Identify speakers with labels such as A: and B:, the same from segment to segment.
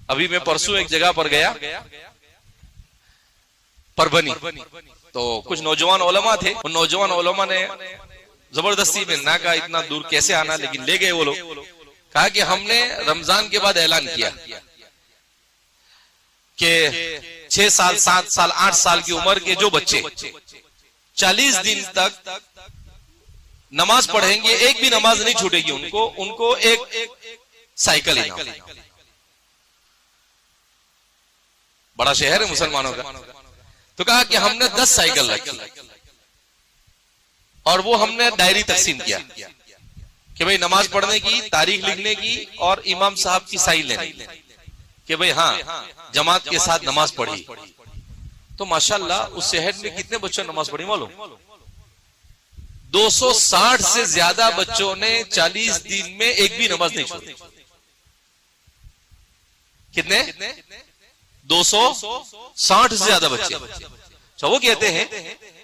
A: अभी मैं परसों एक जगह पर गया, परभनी, तो कुछ नौजवान उलमा थे। उन नौजवान उलमा ने जबरदस्ती में ना कहा इतना दूर कैसे आना, लेकिन ले गए वो लोग। कहा कि हमने रमजान के बाद ऐलान किया कि 6 साल 7 साल 8 साल की उम्र के जो बच्चे 40 दिन तक नमाज पढ़ेंगे, एक भी नमाज नहीं छूटेगी उनको एक साइकिल इनाम। बड़ा शहर है मुसलमानों का। तो कहा कि हमने 10 साइकिल रखी और वो हमने डायरी तकसीम किया कि भाई नमाज पढ़ने की, तारीख लिखने की और इमाम साहब की साइन लेने की कि भाई हाँ जमात के साथ नमाज पढ़ी। तो माशाल्लाह उस शहर में कितने बच्चों ने नमाज पढ़ी मालूम? 260 से ज्यादा बच्चों ने 40 दिन में एक भी नमाज नहीं छोड़ी। कितने? 260 से ज्यादा बच्चे। तो वो कहते हैं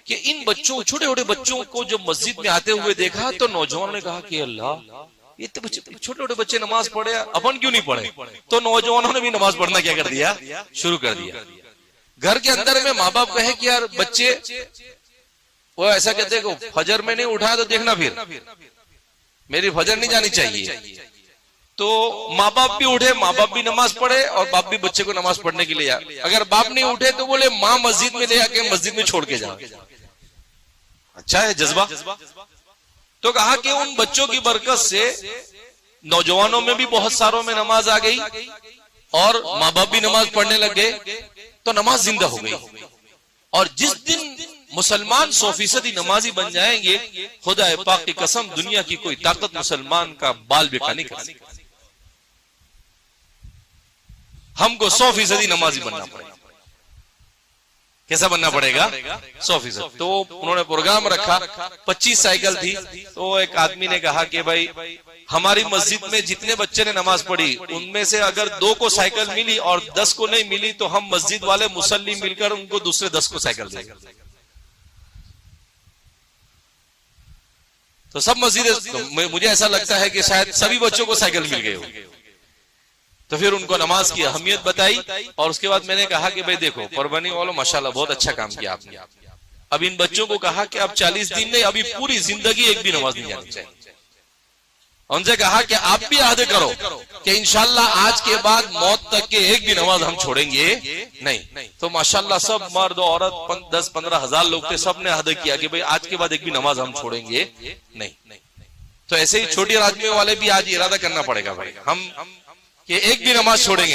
A: कि इन बच्चों, छोटे छोटे बच्चों को जब मस्जिद में आते हुए देखा तो नौजवानों ने कहा कि अल्लाह, ये तो छोटे छोटे बच्चे नमाज पढ़े, अपन क्यों नहीं पढ़े? तो नौजवानों ने भी नमाज पढ़ना क्या कर दिया, शुरू कर दिया। घर के अंदर में माँ बाप कहे कि यार बच्चे, वो ऐसा कहते हैं कि फजर में नहीं उठाया तो देखना फिर मेरी फजर नहीं जानी चाहिए। तो माँ बाप भी उठे, माँ बाप भी नमाज पढ़े और बाप भी बच्चे को नमाज पढ़ने के लिए आए। अगर बाप नहीं उठे तो बोले माँ मस्जिद में ले आके मस्जिद में छोड़ के जाओ। अच्छा है जज्बा। तो कहा कि उन बच्चों की बरकत से नौजवानों में भी बहुत सारों में नमाज आ गई और माँ बाप भी नमाज पढ़ने लग गए, तो नमाज जिंदा हो गई। और जिस दिन मुसलमान 100% नमाजी बन जाएंगे, खुदा पाक की कसम दुनिया की कोई ताकत मुसलमान का बाल बेका नहीं कर सकती। हमको 100% नमाजी बनना पड़ेगा। कैसा बनना पड़ेगा? 100%। तो उन्होंने प्रोग्राम रखा, 25 साइकिल थी। तो एक आदमी ने कहा कि भाई हमारी मस्जिद में जितने बच्चे ने नमाज पढ़ी उनमें से अगर 2 को साइकिल मिली और 10 को नहीं मिली तो हम मस्जिद वाले मुसल्ली मिलकर उनको दूसरे 10 को साइकिल देंगे। तो सब मस्जिद, तो मुझे ऐसा लगता है कि शायद सभी बच्चों को साइकिल मिल गए हो। तो फिर उनको नमाज की अहमियत बताई और उसके बाद मैंने कहा कि भाई देखो परभनी वालों माशाल्लाह बहुत अच्छा काम किया आपने। अब इन बच्चों को कहा कि अब 40 दिन नहीं, अभी पूरी जिंदगी एक भी नमाज नहीं जानी चाहिए। उनसे कहा कि आप भी अहद करो कि इंशाल्लाह आज के बाद मौत तक के एक भी नमाज हम छोड़ेंगे नहीं। तो माशाल्लाह सब मर्द औरत 10-15 हजार लोग थे, सब ने अहद किया कि भाई आज के बाद एक भी नमाज हम छोड़ेंगे नहीं। तो ऐसे ही छोटी आदमियों वाले भी आज इरादा करना पड़ेगा भाई हम कि एक भी नमाज छोड़ेंगे।